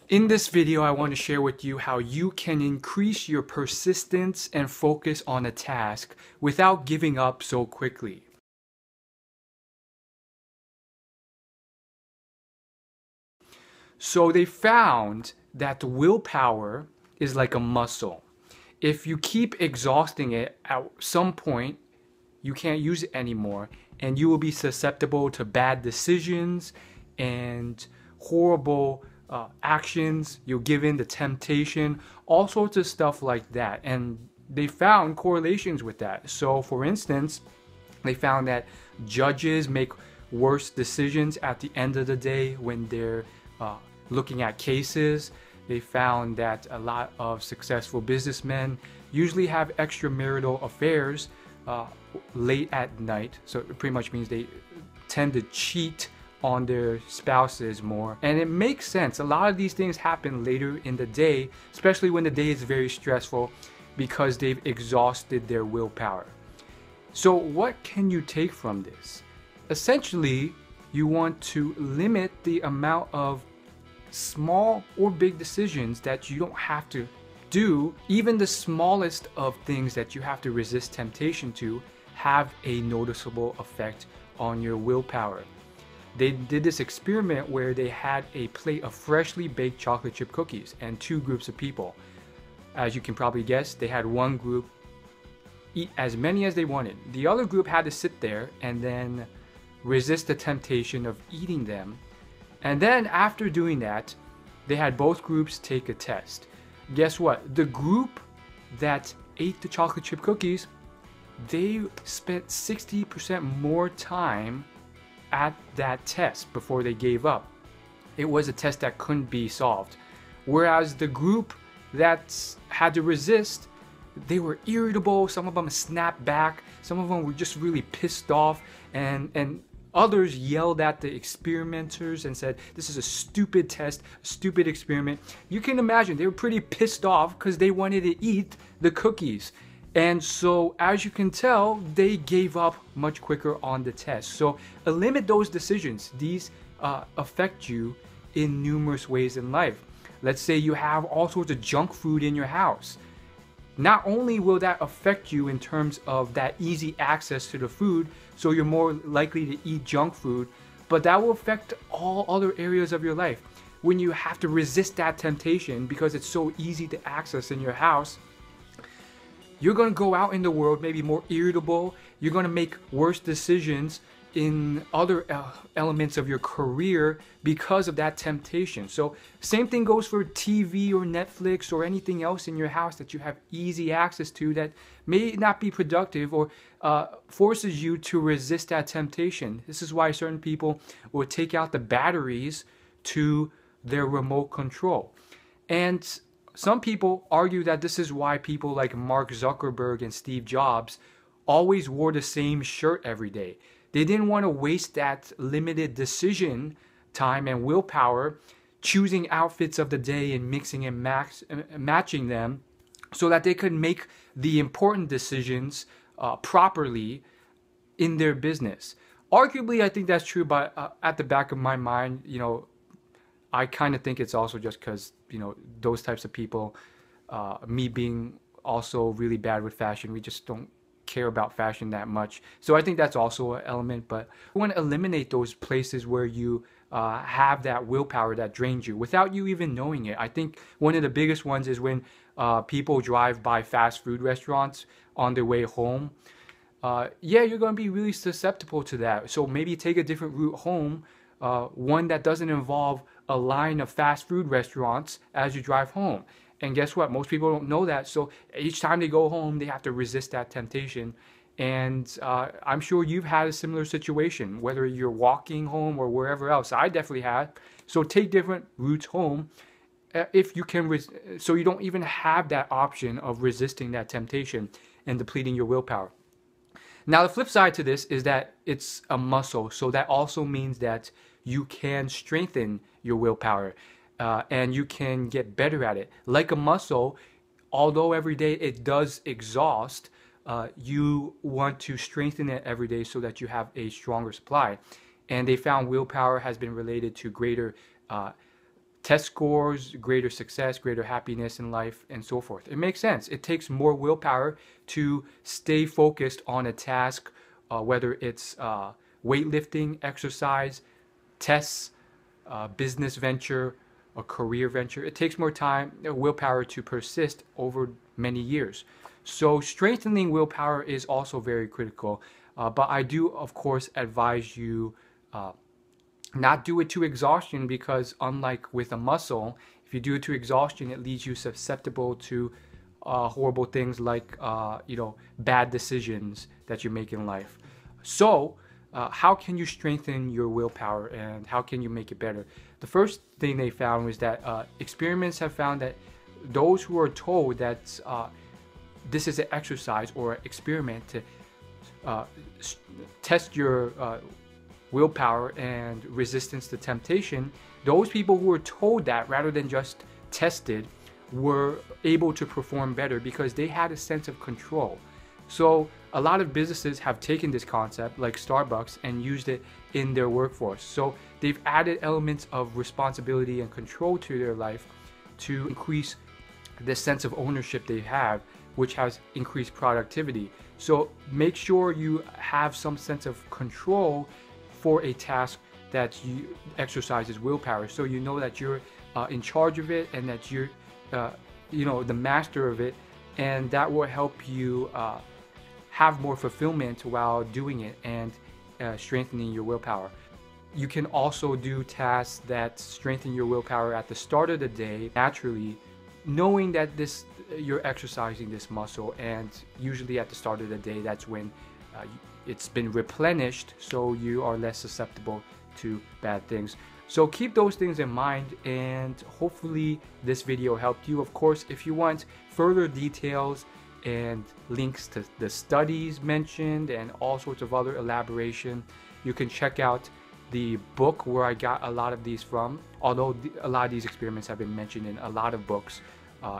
In this video, I want to share with you how you can increase your persistence and focus on a task without giving up so quickly. So they found that willpower is like a muscle. If you keep exhausting it, at some point, you can't use it anymore, and you will be susceptible to bad decisions and horrible actions. You'll give in to temptation, all sorts of stuff like that. And they found correlations with that. So for instance, they found that judges make worse decisions at the end of the day when they're looking at cases. They found that a lot of successful businessmen usually have extramarital affairs late at night. So it pretty much means they tend to cheat on their spouses more. And it makes sense. A lot of these things happen later in the day, especially when the day is very stressful because they've exhausted their willpower. So what can you take from this? Essentially, you want to limit the amount of small or big decisions that you don't have to do. Even the smallest of things that you have to resist temptation to have a noticeable effect on your willpower. They did this experiment where they had a plate of freshly baked chocolate chip cookies and two groups of people. As you can probably guess, they had one group eat as many as they wanted. The other group had to sit there and then resist the temptation of eating them. And then after doing that, they had both groups take a test. Guess what? The group that ate the chocolate chip cookies, they spent 60% more time at that test before they gave up. It was a test that couldn't be solved. Whereas the group that had to resist, they were irritable. Some of them snapped back. Some of them were just really pissed off, and others yelled at the experimenters and said, "This is a stupid test, a stupid experiment." You can imagine they were pretty pissed off because they wanted to eat the cookies. And so, as you can tell, they gave up much quicker on the test. So limit those decisions. These affect you in numerous ways in life. Let's say you have all sorts of junk food in your house. Not only will that affect you in terms of that easy access to the food, so you're more likely to eat junk food, but that will affect all other areas of your life. When you have to resist that temptation because it's so easy to access in your house, you're going to go out in the world maybe more irritable. You're going to make worse decisions in other elements of your career because of that temptation. So same thing goes for TV or Netflix or anything else in your house that you have easy access to that may not be productive or forces you to resist that temptation. This is why certain people will take out the batteries to their remote control. And some people argue that this is why people like Mark Zuckerberg and Steve Jobs always wore the same shirt every day. They didn't want to waste that limited decision time and willpower choosing outfits of the day and mixing and matching them so that they could make the important decisions properly in their business. Arguably, I think that's true, but at the back of my mind, I kind of think it's also just because, those types of people, me being also really bad with fashion, we just don't care about fashion that much. So I think that's also an element, but we want to eliminate those places where you have that willpower that drains you without you even knowing it. I think one of the biggest ones is when people drive by fast food restaurants on their way home. Yeah, you're going to be really susceptible to that. So maybe take a different route home, one that doesn't involve a line of fast food restaurants as you drive home. And guess what? Most people don't know that. So each time they go home, they have to resist that temptation. And I'm sure you've had a similar situation, whether you're walking home or wherever else. I definitely had. So take different routes home if you can, so you don't even have that option of resisting that temptation and depleting your willpower. Now, the flip side to this is that it's a muscle. So that also means that you can strengthen your willpower and you can get better at it. Like a muscle, although every day it does exhaust, you want to strengthen it every day so that you have a stronger supply. And they found willpower has been related to greater test scores, greater success, greater happiness in life, and so forth. It makes sense. It takes more willpower to stay focused on a task, whether it's weightlifting, exercise, tests, business venture, a career venture. It takes more time, willpower to persist over many years. So strengthening willpower is also very critical. But I do, of course, advise you not do it to exhaustion, because unlike with a muscle, if you do it to exhaustion, it leaves you susceptible to horrible things like bad decisions that you make in life. So how can you strengthen your willpower, and how can you make it better? The first thing they found was that experiments have found that those who are told that this is an exercise or an experiment to test your willpower and resistance to temptation, those people who were told that rather than just tested were able to perform better because they had a sense of control. So a lot of businesses have taken this concept, like Starbucks, and used it in their workforce. So they've added elements of responsibility and control to their life to increase the sense of ownership they have, which has increased productivity. So make sure you have some sense of control for a task that you exercises willpower, so you know that you're in charge of it and that you're the master of it, and that will help you have more fulfillment while doing it and strengthening your willpower. You can also do tasks that strengthen your willpower at the start of the day naturally, knowing that you're exercising this muscle, and usually at the start of the day, that's when it's been replenished, so you are less susceptible to bad things. So keep those things in mind, and hopefully this video helped you. Of course, if you want further details and links to the studies mentioned and all sorts of other elaboration, you can check out the book where I got a lot of these from, although a lot of these experiments have been mentioned in a lot of books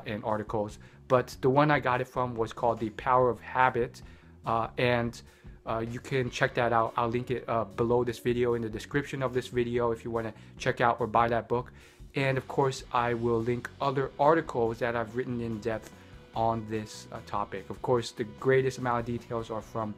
and articles, but the one I got it from was called The Power of Habit, and you can check that out. I'll link it below this video in the description of this video if you want to check out or buy that book. And of course, I will link other articles that I've written in depth on this topic. Of course, the greatest amount of details are from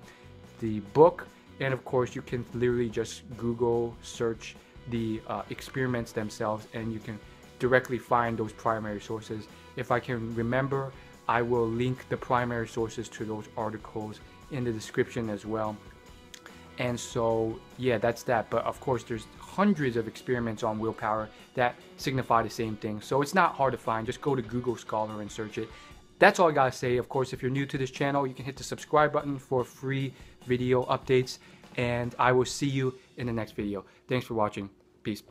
the book, and of course you can literally just Google search the experiments themselves, and you can directly find those primary sources. If I can remember, I will link the primary sources to those articles in the description as well. And so yeah, that's that. But of course there's hundreds of experiments on willpower that signify the same thing, so it's not hard to find. Just go to Google Scholar and search it. That's all I gotta say. Of course, if you're new to this channel, you can hit the subscribe button for free video updates, and I will see you in the next video. Thanks for watching. Peace.